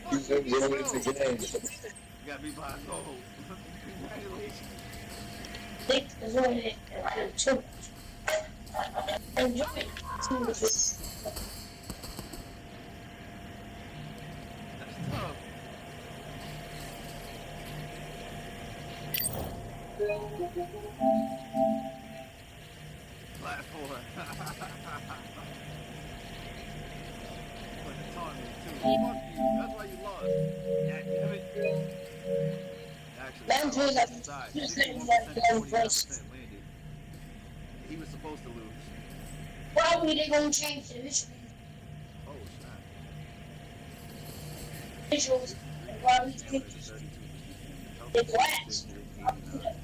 He's gonna be able to game. You got me by a goal. Congratulations. Thanks for joining it. Enjoy it. That's tough. Platform. But the taunt me too. Fuck you. That's why you lost. God damn it. Actually, Let him do that. side. Just 61%, let him 49% landed. He was supposed to lose. Well, we didn't gonna change the Oh snap. visuals. While we Yeah, take but it's a 32%. the glass. 89.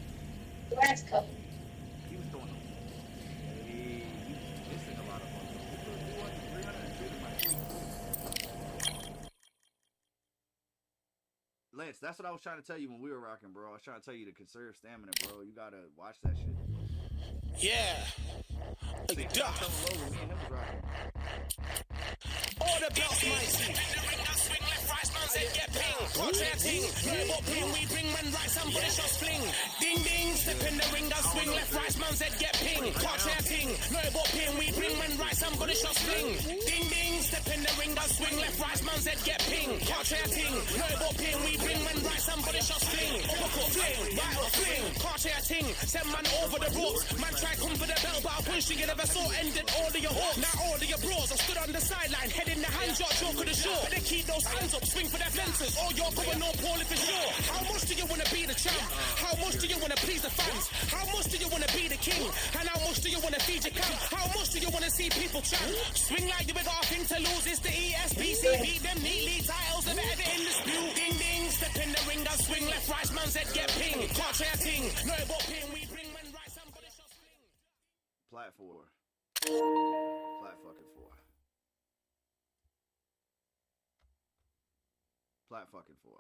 Glass cover. He was throwing them. Hey, he was missing a lot of them. 300 my tweet. Lance, that's what I was trying to tell you when we were rocking, bro. I was trying to tell you to conserve stamina, bro. You gotta watch that shit. Yeah. See, low when me and him was rocking. All the belts mighty. Swing left, right, man said get ping. Watch that thing. No ping, we bring man right, somebody shot fling. Ding ding, step in the ring, and swing left, right, man said get ping. Watch that thing. No ping, we bring man right, somebody shot fling. Ding ding, step in the ring, and swing left, right, man said get ping. Watch that thing. No ping, we bring man right, somebody shot fling. Uppercut fling, right or fling. Watch that thing. Send man over the ropes. Man try come for the belt, but I punched you never saw ended all of your hopes. Now all of your bros are stood on the sideline, head in the hands, your choke of the shore. They keep those hands up, swing for their fences. Oh, you're going on Paul if it's sure. How much do you want to be the champ? How much do you want to please the fans? How much do you want to be the king? And how much do you want to feed your camp? How much do you want to see people champ? Swing like you got a thing to lose. It's the ESPC. Beat them neatly, titles of ever in dispute. Ding ding, step in the ring and swing left, right, man said get ping. Can't try a thing. No, but ping, we bring man right, somebody shall swing. Plat 4. Plat fucking 4. Plat fucking 4.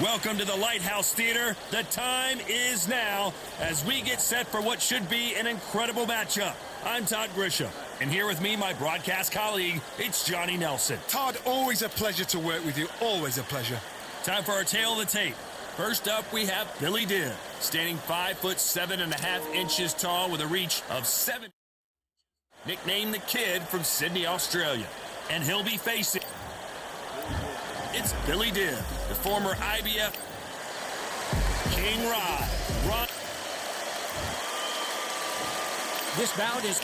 Welcome to the Lighthouse Theater. The time is now as we get set for what should be an incredible matchup. I'm Todd Grisham, and here with me, my broadcast colleague, it's Johnny Nelson. Todd, always a pleasure to work with you. Always a pleasure. Time for our tale of the tape. First up, we have Billy Dibb, standing 5'7.5" tall with a reach of 7. Nicknamed the Kid from Sydney, Australia. And he'll be facing... It's Billy Dibb, the former IBF King Rod. This bout is...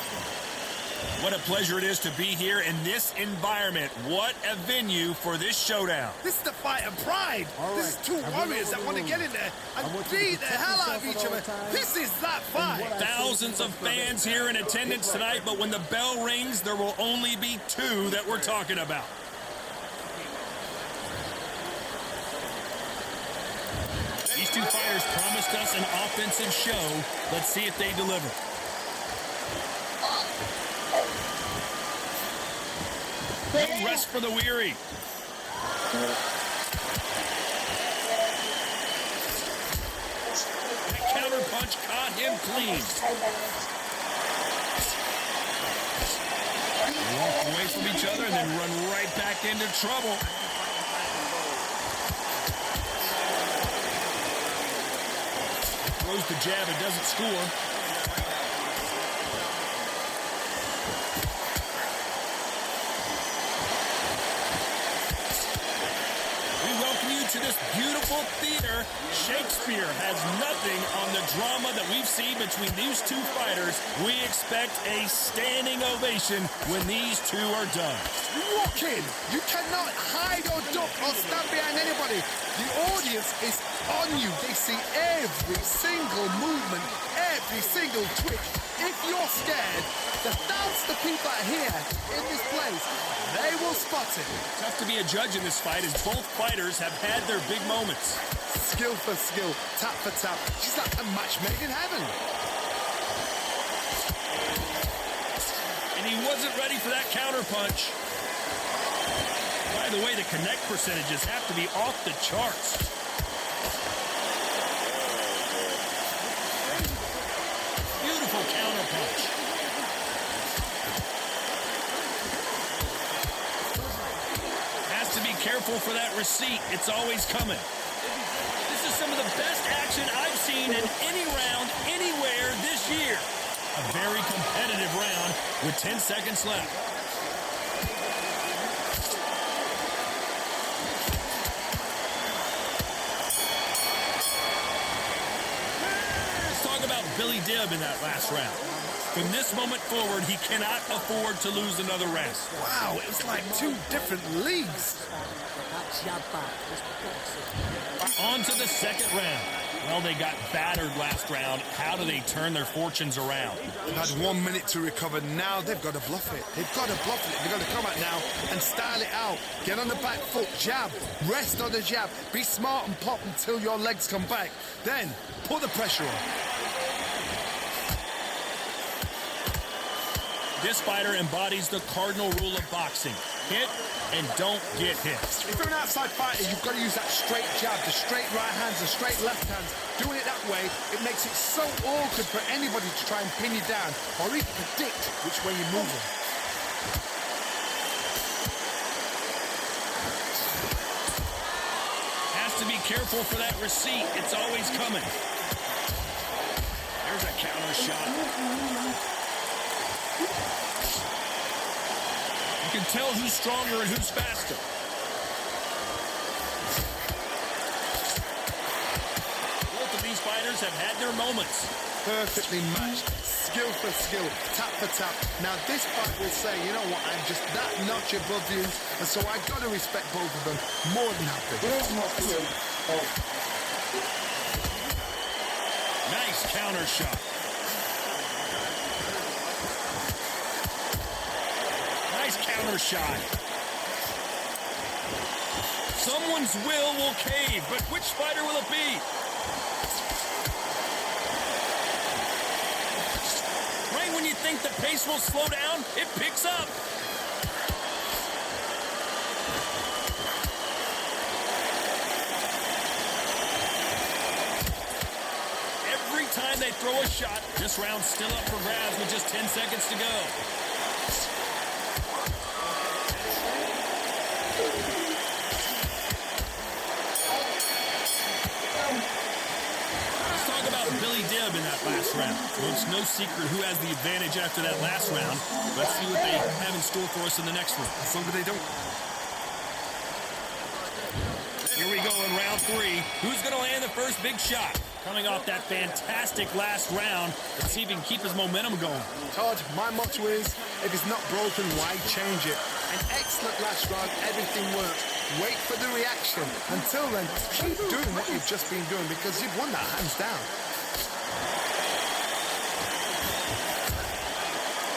What a pleasure it is to be here in this environment. What a venue for this showdown. This is the fight of pride. This is two warriors that want to get in there and beat the hell out of each other. This is that fight. Thousands of fans here in attendance tonight, but when the bell rings, there will only be two that we're talking about. These two fighters promised us an offensive show. Let's see if they deliver. No rest for the weary. That counter punch caught him clean. Walk away from each other and then run right back into trouble. Throws the jab and doesn't score. To this beautiful theater, Shakespeare has nothing on the drama that we've seen between these two fighters. We expect a standing ovation when these two are done. Walk in. You cannot hide or duck or stand behind anybody. The audience is on you. They see every single movement, every single twitch. If you're scared, the thousands of people that are here in this place, they will spot it. Tough to be a judge in this fight as both fighters have had their big moments. Skill for skill, tap for tap. She's like a match made in heaven. And he wasn't ready for that counter punch. By the way, the connect percentages have to be off the charts. Beautiful counter punch. careful for that receipt. It's always coming. This is some of the best action I've seen in any round anywhere this year. A very competitive round with 10 seconds left. Let's talk about Billy Dibb in that last round. From this moment forward, he cannot afford to lose another round. Wow, it was like two different leagues. On to the second round. Well, they got battered last round. How do they turn their fortunes around? They've had 1 minute to recover. Now they've got to bluff it. They've got to bluff it. They've got to come out now and style it out. Get on the back foot, jab, rest on the jab. Be smart and pop until your legs come back. Then put the pressure on. This fighter embodies the cardinal rule of boxing. Hit and don't get hit. If you're an outside fighter, you've got to use that straight jab, the straight right hands, the straight left hands. Doing it that way, it makes it so awkward for anybody to try and pin you down or even predict which way you're moving. Has to be careful for that receipt. It's always coming. There's a counter shot. You can tell who's stronger and who's faster. Both of these fighters have had their moments. Perfectly matched, skill for skill, tap for tap. Now this fight will say, you know what, I'm just that notch above you, and so I got to respect both of them more than happy. Nice counter shot. Nice counter shot. Someone's will cave, but which fighter will it be? Right when you think the pace will slow down, it picks up. Every time they throw a shot, this round's still up for grabs with just 10 seconds to go. Billy Dibb in that last round. Well, it's no secret who has the advantage after that last round. Let's see what they have in store for us in the next one. As long as they don't. Here we go in round 3. Who's going to land the first big shot? Coming off that fantastic last round. Let's see if he can keep his momentum going. Todd, my motto is, if it's not broken, why change it? An excellent last round, everything worked. Wait for the reaction. Until then, keep doing what you've just been doing because you've won that hands down.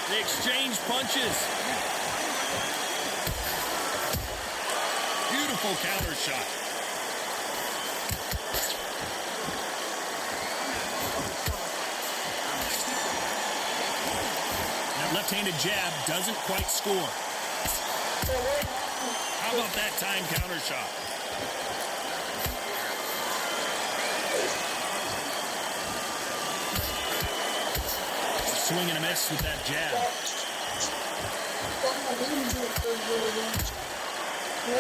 They exchange punches. Beautiful counter shot. That left-handed jab doesn't quite score. How about that time counter shot? Swing and a miss with that jab.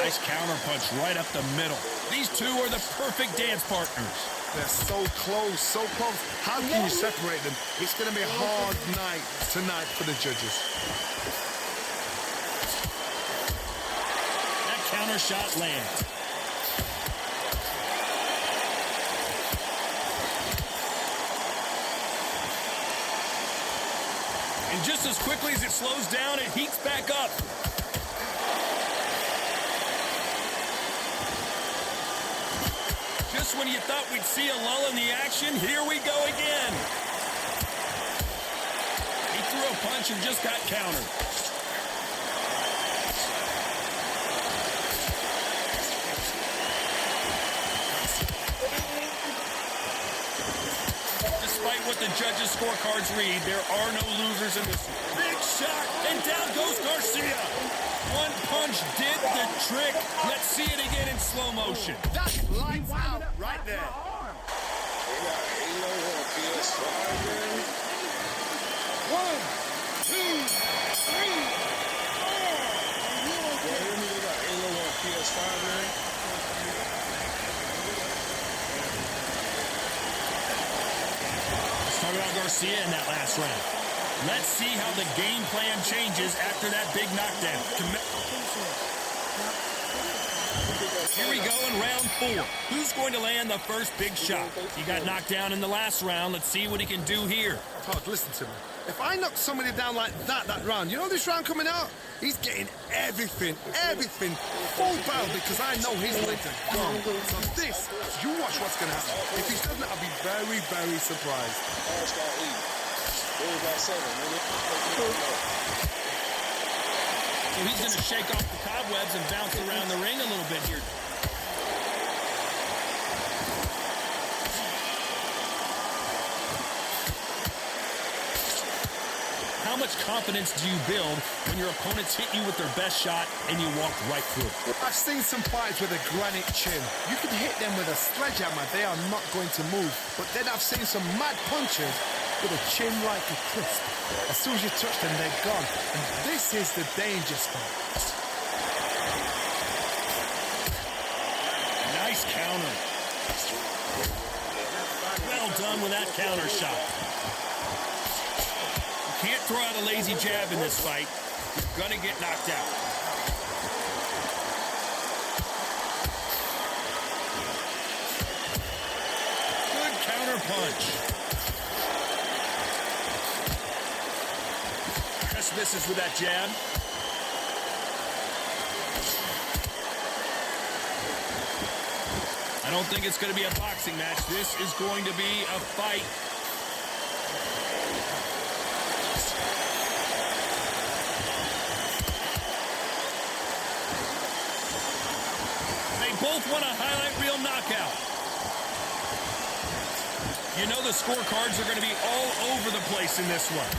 Nice counter punch right up the middle. These two are the perfect dance partners. They're so close, so close. How can you separate them? It's going to be a hard night tonight for the judges. That counter shot lands. And just as quickly as it slows down, it heats back up. Just when you thought we'd see a lull in the action, here we go again. He threw a punch and just got countered. Despite what the judges' scorecards read, there are no losers in this. Big shot, and down goes Garcia. One punch did the trick. Let's see it again in slow motion. That's lights out right there. One, two, three, four. PS5 Garcia in that last round. Let's see how the game plan changes after that big knockdown. Here we go in round 4. Who's going to land the first big shot? He got knocked down in the last round. Let's see what he can do here. Todd, listen to me. If I knock somebody down like that round, you know this round coming out? He's getting everything, full barrel because I know his legs are gone. So this, you watch what's going to happen. If he doesn't, I'll be very, very surprised. So he's going to shake off the cobwebs and bounce around the ring a little bit here. How much confidence do you build when your opponents hit you with their best shot and you walk right through? I've seen some fighters with a granite chin. You can hit them with a sledgehammer, they are not going to move. But then I've seen some mad punchers with a chin like a crisp. As soon as you touch them, they're gone. And this is the danger spot. Nice counter. Well done with that counter shot. You can't throw out a lazy jab in this fight. You're gonna get knocked out. Good counter punch. Just misses with that jab. I don't think it's going to be a boxing match. This is going to be a fight. They both want a highlight reel knockout. You know the scorecards are going to be all over the place in this one.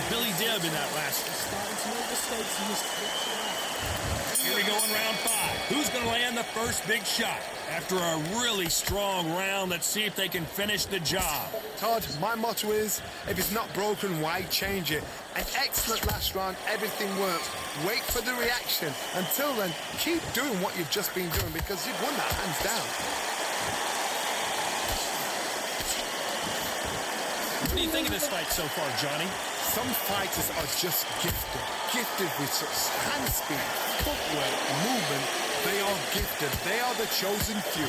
Billy Dibb in that last. Here we go in round 5. Who's going to land the first big shot? After a really strong round, let's see if they can finish the job. Todd, my motto is, if it's not broken, why change it? An excellent last round, everything works. Wait for the reaction. Until then, keep doing what you've just been doing because you've won that hands down. What do you think of this fight so far, Johnny? Some fighters are just gifted with such hand speed, footwork, movement. They are gifted. They are the chosen few.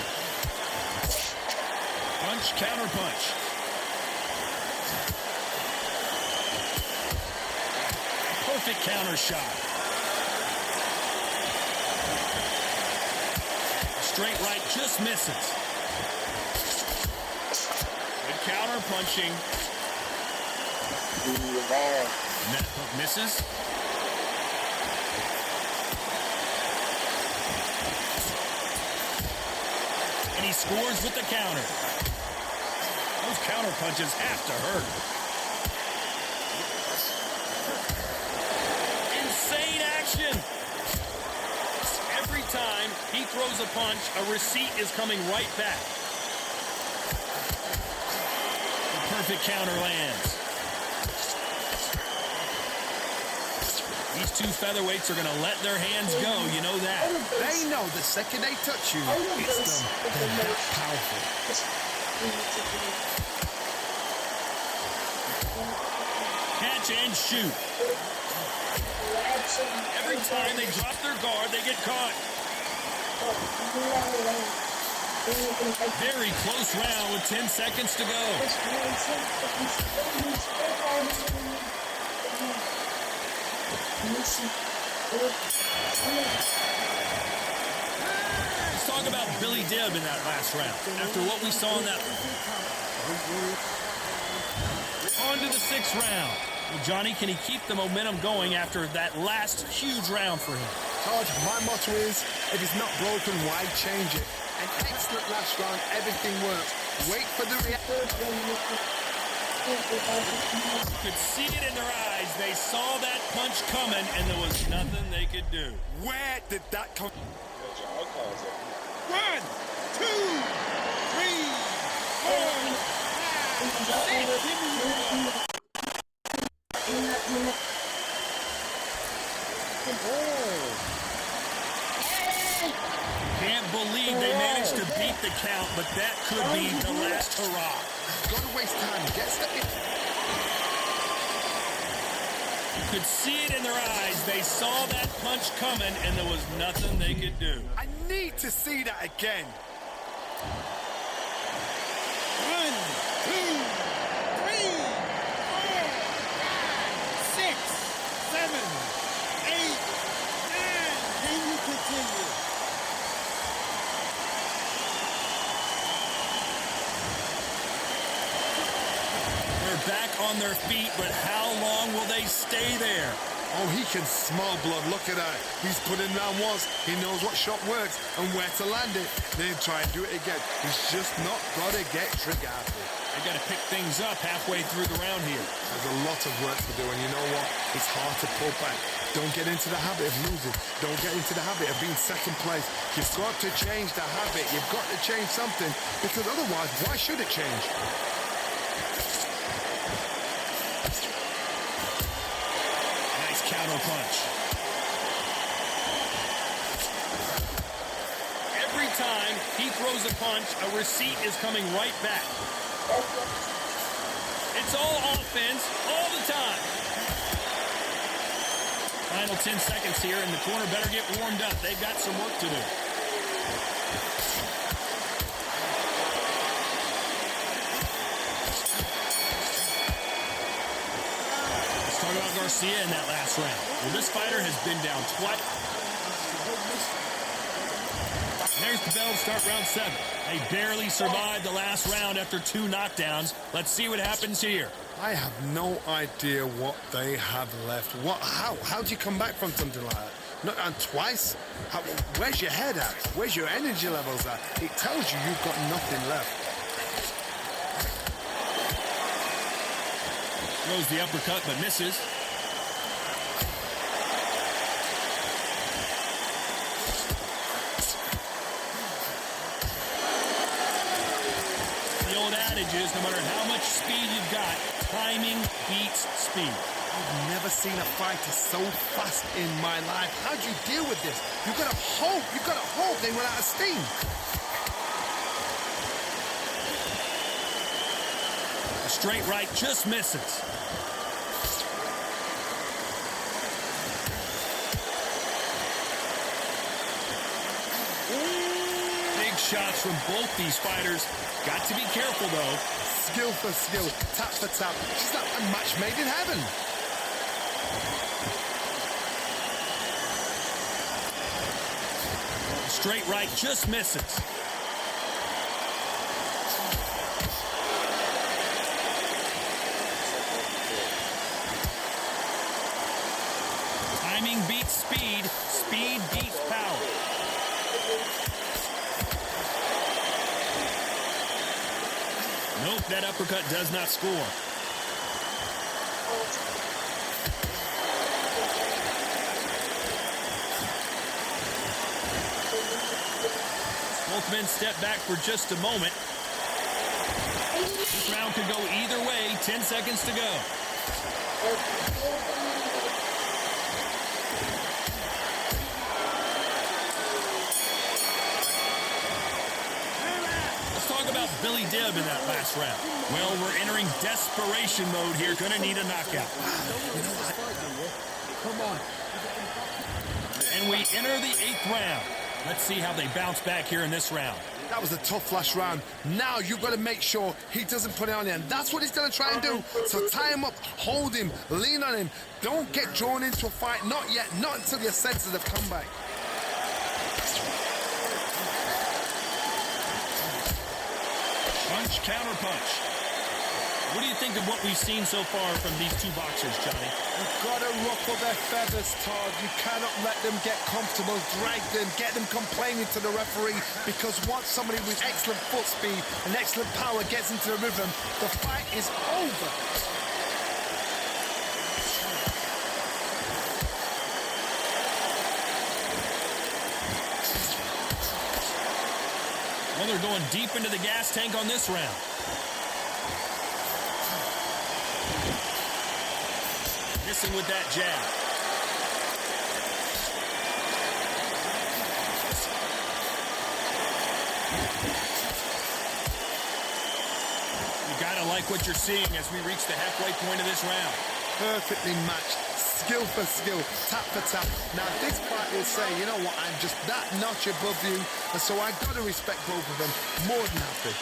Punch, counter punch. Perfect counter shot. Straight right just misses. Good counter punching. Net hook misses. And he scores with the counter. Those counter punches have to hurt. Insane action. Every time he throws a punch, a receipt is coming right back. The perfect counter lands. These two featherweights are going to let their hands go, you know that. They know the second they touch you, it's done. They're that powerful. Catch and shoot. Every time they drop their guard, they get caught. Very close round with 10 seconds to go. Let's talk about Billy Dibb in that last round. After what we saw in that. On to the 6th round. Well, Johnny, can he keep the momentum going after that last huge round for him? Todd, my motto is, if it's not broken, why change it? An excellent last round, everything works. Wait for the reaction. You could see it in their eyes. They saw that punch coming, and there was nothing they could do. Where did that come? 1, 2, 3, 4, 5, 6. make the count, but that could be the last hurrah. Gotta waste time. Gets the... You could see it in their eyes. They saw that punch coming, and there was nothing they could do. I need to see that again. 1, 2, 3, 4, 5, 6, 7, 8, 9. Can you continue? They're back on their feet, but how long will they stay there? Oh, he can smell blood. Look at that. He's put in round once. He knows what shot works and where to land it. Then try and do it again. He's just not got to get trigger happy. They got to pick things up halfway through the round here. There's a lot of work to do, and you know what? It's hard to pull back. Don't get into the habit of losing. Don't get into the habit of being second place. You've got to change the habit. You've got to change something, because otherwise, why should it change? Nice counter punch. Every time he throws a punch, a receipt is coming right back. It's all offense all the time. Final 10 seconds here, and the corner better get warmed up. They've got some work to do. Let's talk about Garcia in that last round. Well, this fighter has been down twice. And there's the bell to start round 7. They barely survived the last round after 2 knockdowns. Let's see what happens here. I have no idea what they have left. How do you come back from something like that? Not and twice? Where's your head at? Where's your energy levels at? It tells you you've got nothing left. Throws the uppercut but misses. The old adage is no matter how much speed you've got, timing beats speed. I've never seen a fighter so fast in my life. How do you deal with this? You've got to hope they run out of steam. A straight right just misses. Big shots from both these fighters. Got to be careful, though. Skill for skill, tap for tap. It's like a match made in heaven. Straight right just misses. Timing beats speed. Speed beats power. Nope, that uppercut does not score. Both men step back for just a moment. This round could go either way. 10 seconds to go. Let's talk about Billy Dibb in that last round. Well, we're entering desperation mode here. Gonna need a knockout. Come on. And we enter the 8th round. Let's see how they bounce back here in this round. That was a tough last round. Now you've got to make sure he doesn't put it on you. And that's what he's going to try and do. So tie him up, hold him, lean on him. Don't get drawn into a fight. Not yet. Not until your senses have come back. Punch, counter punch. What do you think of what we've seen so far from these two boxers, Johnny? You've got to ruffle their feathers, Todd. You cannot let them get comfortable, drag them, get them complaining to the referee, because once somebody with excellent foot speed and excellent power gets into the rhythm, the fight is over. Well, they're going deep into the gas tank on this round. Missing with that jab. You gotta like what you're seeing as we reach the halfway point of this round. Perfectly matched, skill for skill, tap for tap. Now this fight will say, you know what, I'm just that notch above you, and so I gotta respect both of them more than happy.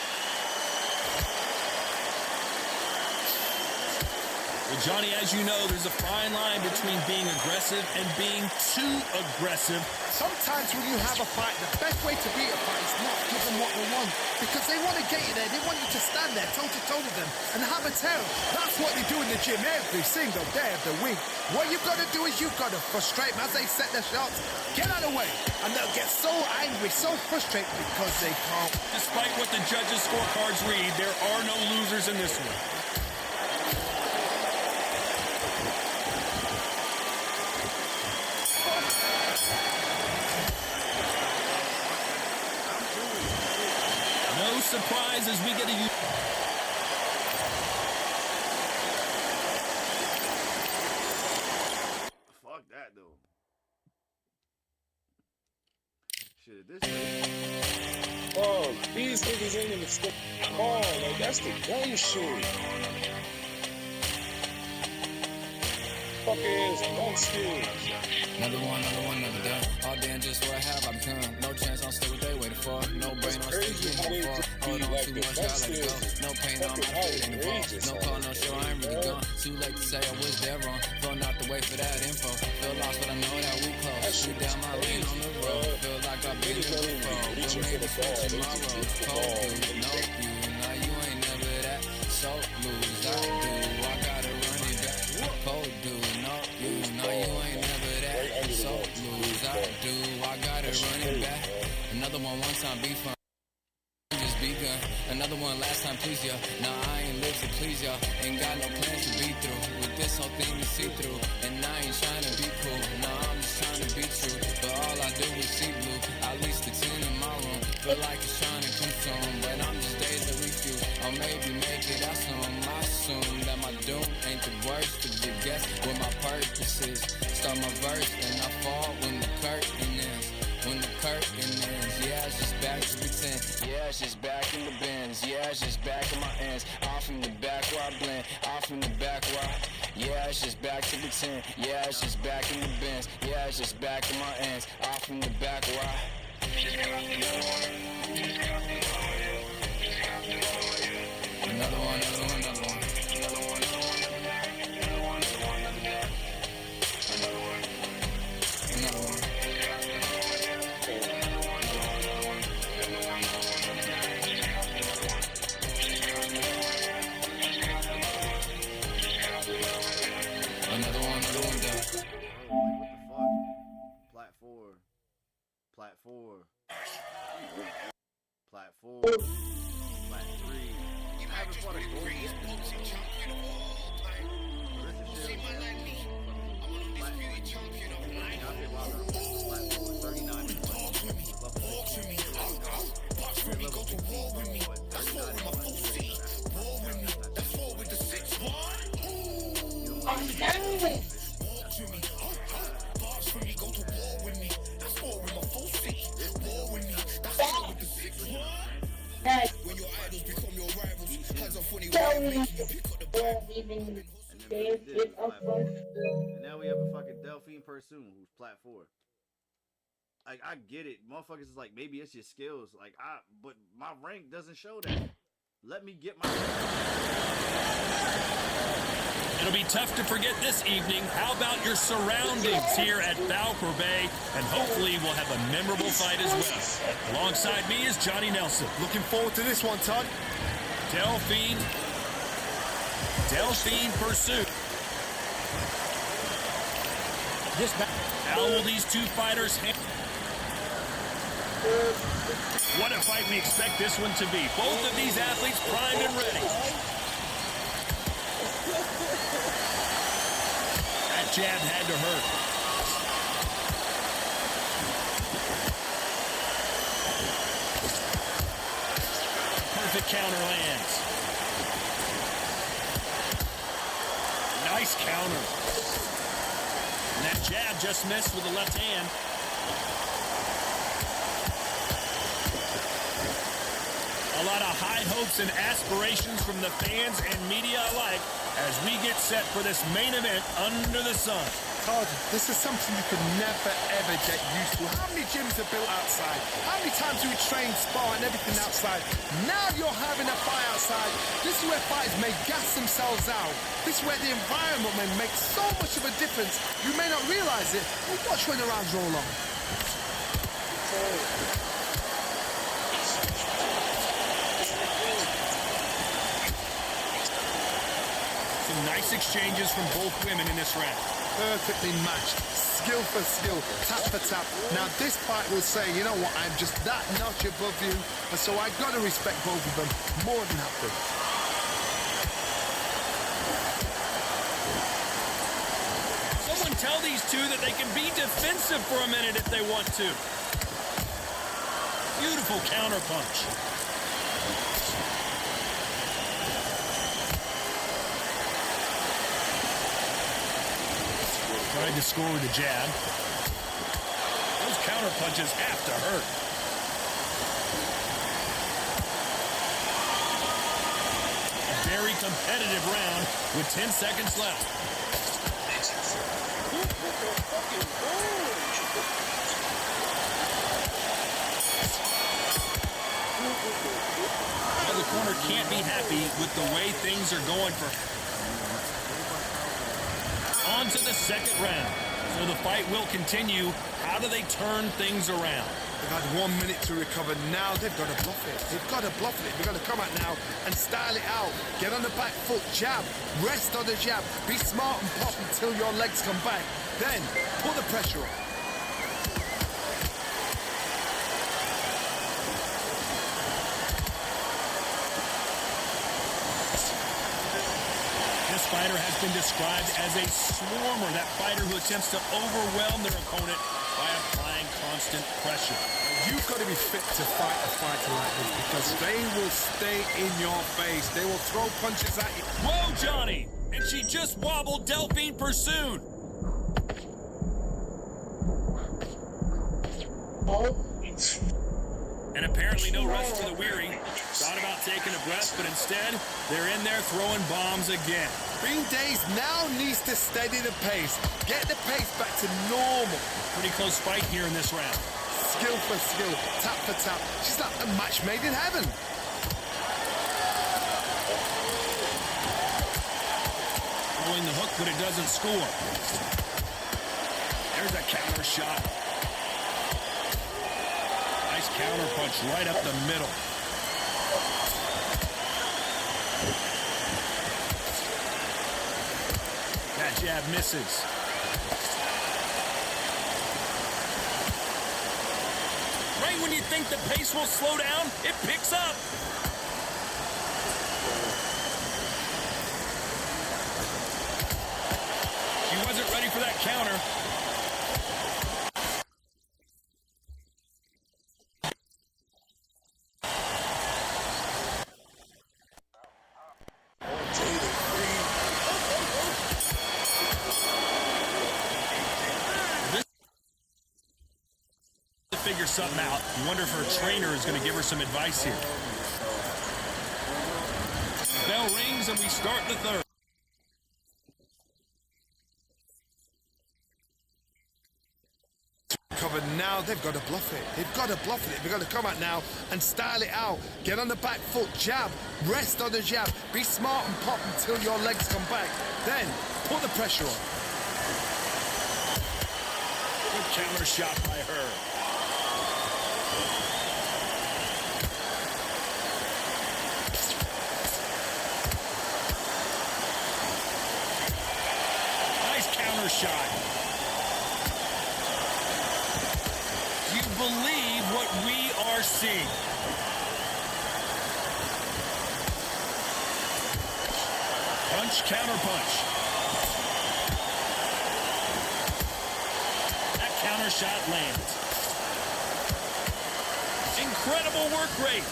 Well, Johnny, as you know, there's a fine line between being aggressive and being too aggressive. Sometimes when you have a fight, the best way to beat a fight is not give them what they want, because they want to get you there. They want you to stand there toe-to-toe with them and have a tell. That's what they do in the gym every single day of the week. What you've got to do is you've got to frustrate them as they set their shots. Get out of the way, and they'll get so angry, so frustrated because they can't. Despite what the judges' scorecards read, there are no losers in this one. No surprise as we get a... Fuck that though. Shit, this. Oh, these niggas ain't even stick. Oh, like that's the gun shit. Fuck ass gun skills. Another one, another day. All day and just what I have, I become. No chance, I'm still what they waiting for. No brain, I'm still getting far. Hold on too much, I let it go. No pain on my feet anymore. No call, no show, I ain't really gone. Too late to say I was there wrong. Phone out the way for that info. Feel lost, but I know that we close. Shoot down my lane on the road. Feel like I've been here before. We'll maybe switch in my road. Cold dude, no you. Now you ain't never that. So lose, I do. I gotta run it back. Cold dude, no you. Now you ain't never that. So lose, I do. I gotta run it back. Another one time, be fun. Just begun. Another one last time, please ya. Nah, I ain't live to please ya. Ain't got no plans to be through. With this whole thing to see through. And I ain't trying to be cool. Nah, I'm just trying to be true. But all I do is see blue. At least the 10 in my room. Feel like it's trying to consume. But I'm just days of refuse. Or maybe make it assume. I assume that my doom ain't the worst of the guess. What my purpose is. Start my verse and I fall when the curtain ends. When the curtain ends, yeah, it's just back to pretend. Yeah, it's just back in the bins. Yeah, it's just back in my ends. Off in the back where I blend. Off in the back where I... Yeah, it's just back to pretend. Yeah, it's just back in the bins. Yeah, it's just back in my ends. Off in the back where I... Another one, another one, another one. Platform. Platform. Plat 3. You haven't fought a gold yet. When your idols become your rivals, hands are funny and now we have a fucking Delphine Pursoon who's Plat 4. Like, I get it. Motherfuckers is like, maybe it's your skills. Like, but my rank doesn't show that. Let me get my... It'll be tough to forget this evening. How about your surroundings here at Bay? And hopefully we'll have a memorable fight as well. Alongside me is Johnny Nelson. Looking forward to this one, Todd. Delphine Pursuit. How will these two fighters handle? What a fight we expect this one to be. Both of these athletes primed and ready. That jab had to hurt. Perfect counter lands. Nice counter. And that jab just missed with the left hand. A lot of high hopes and aspirations from the fans and media alike as we get set for this main event under the sun. Todd, this is something you could never, ever get used to. How many gyms are built outside? How many times do we train, spar, and everything outside? Now you're having a fight outside. This is where fighters may gas themselves out. This is where the environment may make so much of a difference. You may not realize it, but watch when the rounds roll on. Some nice exchanges from both women in this round. Perfectly matched, skill for skill, tap for tap. Now this fight will say, you know what, I'm just that notch above you, and so I gotta respect both of them more than happy. Someone tell these two that they can be defensive for a minute if they want to. Beautiful counter punch. Tried to score with a jab. Those counter punches have to hurt. A very competitive round with 10 seconds left. Well, the corner can't be happy with the way things are going for him. On to the second round. So the fight will continue. How do they turn things around? They've had 1 minute to recover. Now they've got to bluff it. They've got to bluff it. They've got to come out now and style it out. Get on the back foot, jab, rest on the jab. Be smart and pop until your legs come back. Then put the pressure on. This fighter has been described as a swarmer, that fighter who attempts to overwhelm their opponent by applying constant pressure. You've got to be fit to fight a fighter like this because they will stay in your face. They will throw punches at you. Whoa, Johnny! And she just wobbled Delphine Pursoon. And apparently no rest for the weary. Thought about taking a breath, but instead, they're in there throwing bombs again. Green Days now needs to steady the pace. Get the pace back to normal. Pretty close fight here in this round. Skill for skill, tap for tap. She's like a match made in heaven. Throwing the hook, but it doesn't score. There's a counter shot. Nice counter punch right up the middle. That jab misses. Right when you think the pace will slow down, it picks up. She wasn't ready for that counter. Figure something out. You wonder if her trainer is going to give her some advice here. Bell rings and we start the third. Covered now, they've got to bluff it. They've got to bluff it. They've got to come out now and style it out. Get on the back foot, jab, rest on the jab. Be smart and pop until your legs come back. Then put the pressure on. Good counter shot by her. Shot. Do you believe what we are seeing? Punch, counter punch. That counter shot lands. Incredible work rate.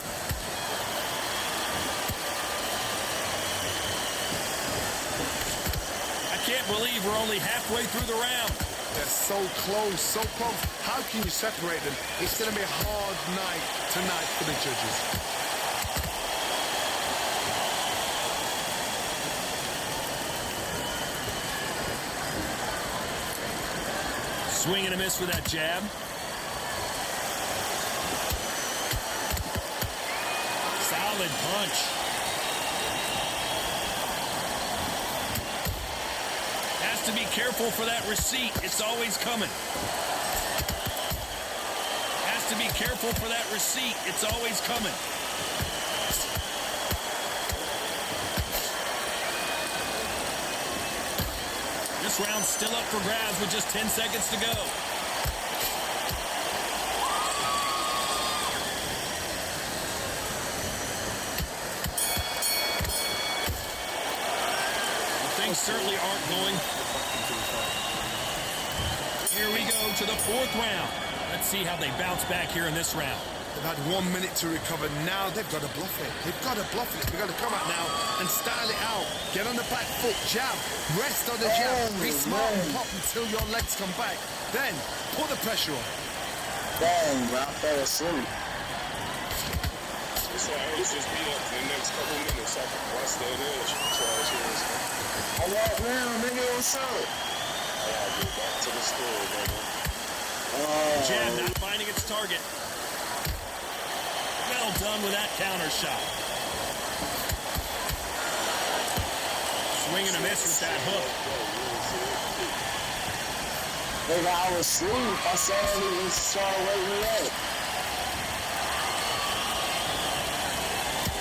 Can't believe we're only halfway through the round. They're so close, so close. How can you separate them? It's going to be a hard night tonight for the judges. Swing and a miss with that jab. Solid punch. Has to be careful for that receipt. It's always coming. Has to be careful for that receipt. It's always coming. This round's still up for grabs with just 10 seconds to go. Things certainly aren't going. Here we go to the fourth round. Let's see how they bounce back here in this round. They've had 1 minute to recover. Now they've got to bluff it. They've got to bluff it. They've got to come out now and style it out. Get on the back foot, jab, rest on the jab. Be smart and pop until your legs come back. Then put the pressure on. Dang, bro, I fell asleep. This right here is just beat up for the next couple minutes. I can watch that edge. I walk around, nigga, what's up? I gotta get back to the store, baby. Jab not finding its target. Well done with that counter shot. Swing and a miss with that hook. Nigga, I was asleep. I saw he was trying to wake me up.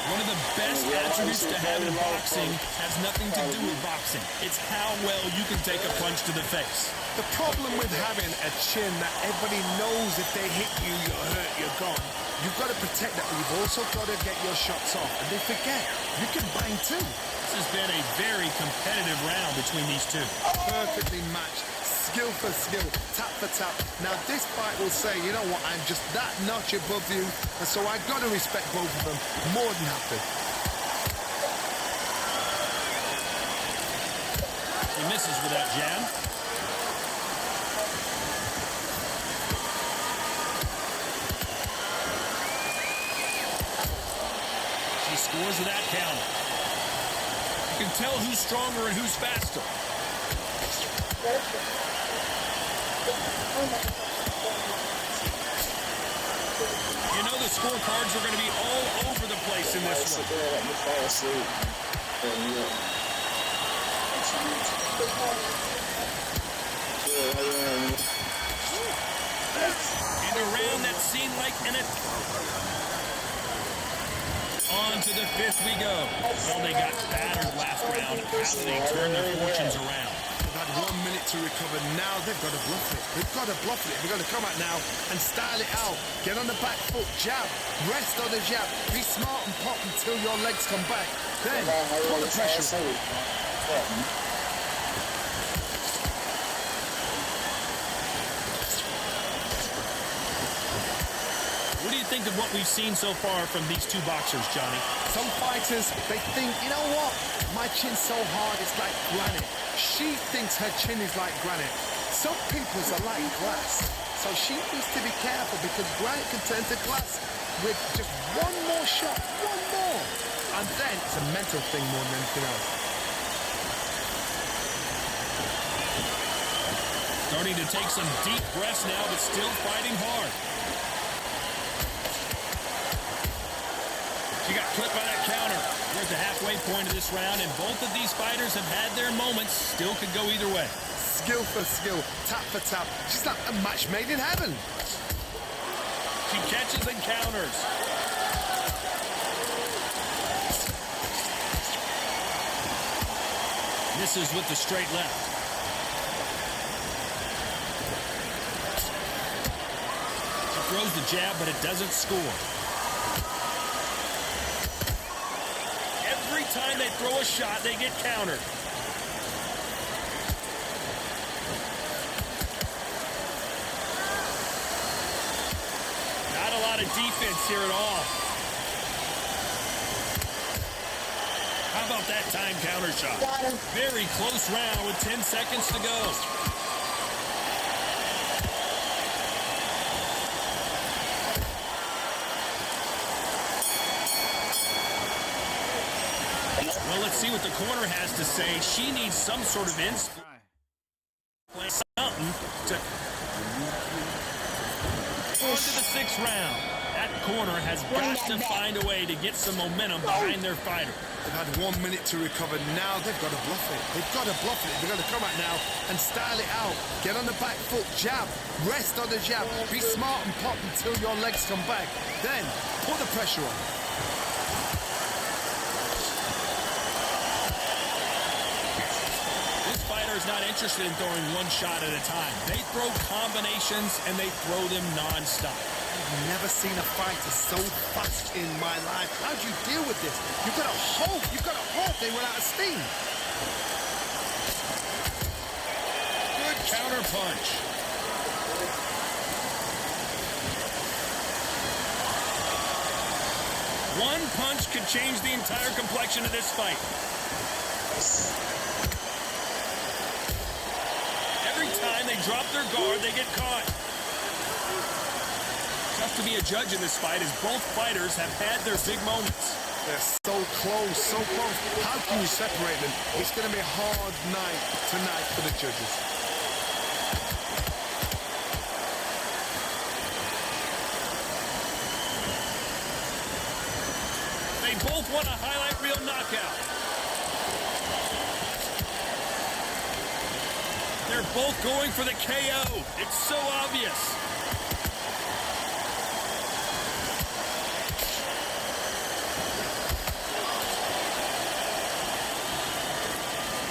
One of the best attributes to have in boxing has nothing to do with boxing. It's how well you can take a punch to the face. The problem with having a chin that everybody knows if they hit you, you're hurt, you're gone. You've got to protect that, but you've also got to get your shots off. And they forget, you can bang too. This has been a very competitive round between these two. Perfectly matched, skill for skill, tap for tap. Now this fight will say, you know what, I'm just that notch above you, and so I've got to respect both of them more than happy. He misses with that jab. She scores with that counter. You can tell who's stronger and who's faster. You know the scorecards are going to be all over the place in this one. In a round that seemed like on to the fifth we go. Well, they got battered last round. How do they turn their fortunes around? They've had 1 minute to recover. Now they've got to bluff it. They've got to bluff it. They've got to come out now and style it out. Get on the back foot, jab, rest on the jab. Be smart and pop until your legs come back. Then put the pressure on. What do you think of what we've seen so far from these two boxers, Johnny? Some fighters, they think, you know what? My chin's so hard, it's like granite. She thinks her chin is like granite. Some people's are like glass. So she needs to be careful because granite can turn to glass with just one more shot, one more. And then it's a mental thing more than anything else. Starting to take some deep breaths now, but still fighting hard. She got clipped by that counter. We're at the halfway point of this round, and both of these fighters have had their moments. Still could go either way. Skill for skill, tap for tap. She's like a match made in heaven. She catches and counters. Misses with the straight left. She throws the jab, but it doesn't score. Every time they throw a shot, they get countered. Not a lot of defense here at all. How about that time counter shot? Very close round with 10 seconds to go. Well, let's see what the corner has to say. She needs some sort of something to into the 6th round. That corner has got to find a way to get some momentum behind their fighter. They've had 1 minute to recover. Now they've got to bluff it. They've got to bluff it. They've got to come out now and style it out. Get on the back foot, jab, rest on the jab. Be smart and pop until your legs come back. Then put the pressure on. This fighter is not interested in throwing one shot at a time. They throw combinations and they throw them non-stop. I've never seen a fighter so fast in my life. How do you deal with this? You've got to hope they run out of steam. Good counter punch. One punch could change the entire complexion of this fight. Every time they drop their guard, they get caught. Tough to be a judge in this fight as both fighters have had their big moments. They're so close, so close. How can you separate them? It's going to be a hard night tonight for the judges. They both want a highlight reel knockout. They're both going for the KO. It's so obvious.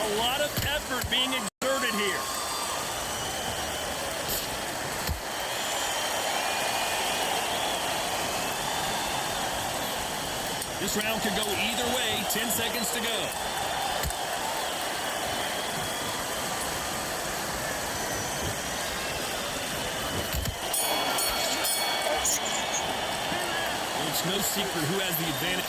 A lot of effort being exerted here. This round could go either way. 10 seconds to go. It's no secret who has the advantage.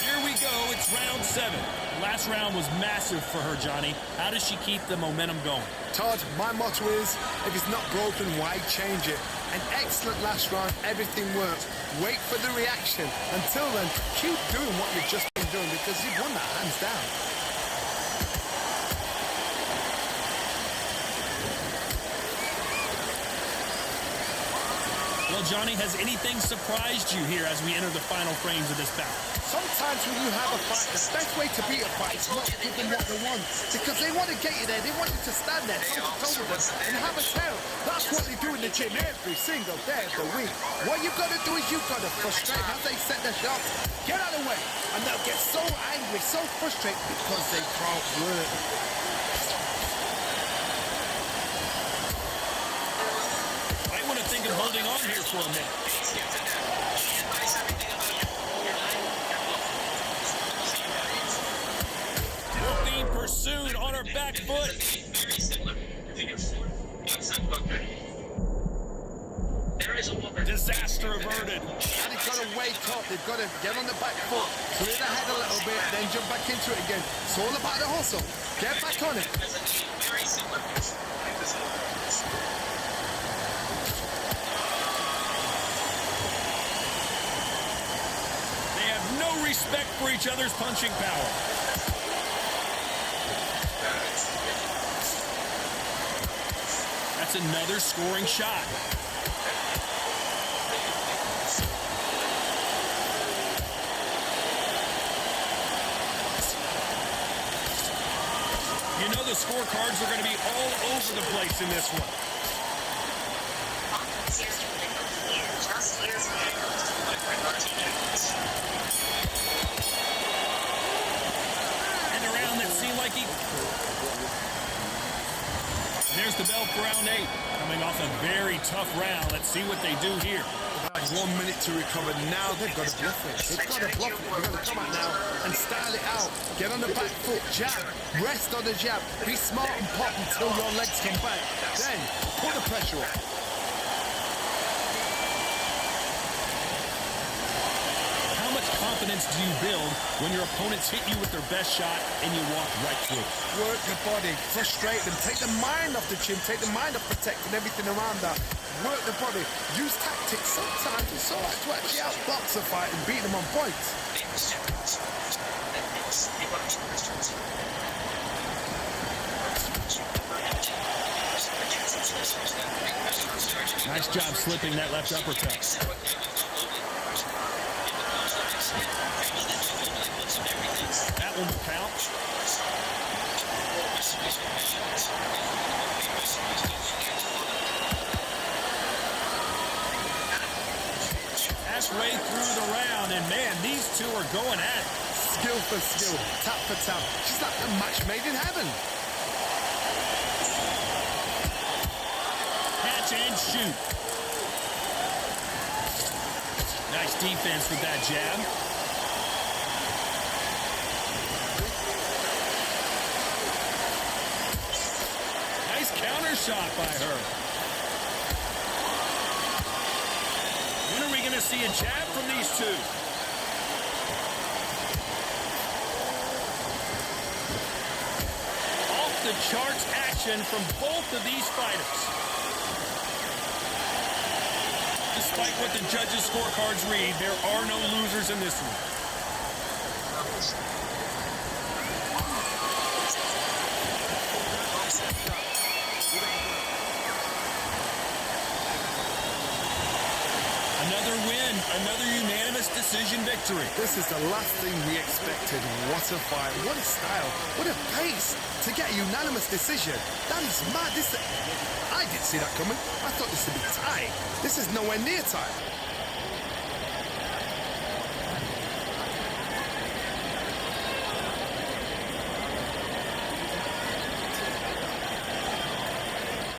Here we go, it's round 7. Last round was massive for her, Johnny. How does she keep the momentum going? Todd, my motto is, if it's not broken, why change it? An excellent last round, everything worked. Wait for the reaction. Until then, keep doing what you've just been doing because you've won that hands down. Well, Johnny, has anything surprised you here as we enter the final frames of this bout? Sometimes when you have a fight, the best way to beat a fight is not to give them what they want. Because they want to get you there. They want you to stand there, toe-to-toe with them, and have a tell. That's what they do in the gym every single day of the week. What you've got to do is you've got to frustrate as they set their shots. Get out of the way. And they'll get so angry, so frustrated because they can't work. I want to think of holding on here for a minute. Being pursued on her back foot. Disaster averted. And they've got to wake up. They've got to get on the back foot, clear the head a little bit, then jump back into it again. It's all about the hustle. Get back on it. They have no respect for each other's punching power. That's another scoring shot. You know the scorecards are going to be all over the place in this one. And a round that seemed like he... There's the bell for round 8. Coming off a very tough round. Let's see what they do here. 1 minute to recover. Now they've got to bluff it. They've got to bluff it. They've got to come out now and style it out. Get on the back foot, jab, rest on the jab. Be smart and pop until your legs come back. Then put the pressure on. How much confidence do you build when your opponents hit you with their best shot and you walk right through it? Work the body, frustrate them, take the mind off the chin, take the mind off protecting everything around that. Work the body, use tactics. Sometimes it's all right to actually outbox a fight and beat them on points. Nice job slipping that left uppercut. That one's a count. Halfway through the round, and man, these two are going at it. Skill for skill, tap for tap. She's like a match made in heaven. Catch and shoot. Nice defense with that jab. Nice counter shot by her. When are we going to see a jab from these two? Off the charts action from both of these fighters. Despite what the judges' scorecards read, there are no losers in this one. Another win, another unanimous decision victory. This is the last thing we expected. What a fight, what a style, what a pace to get a unanimous decision. That is mad. I didn't see that coming. I thought this would be tight. This is nowhere near tight.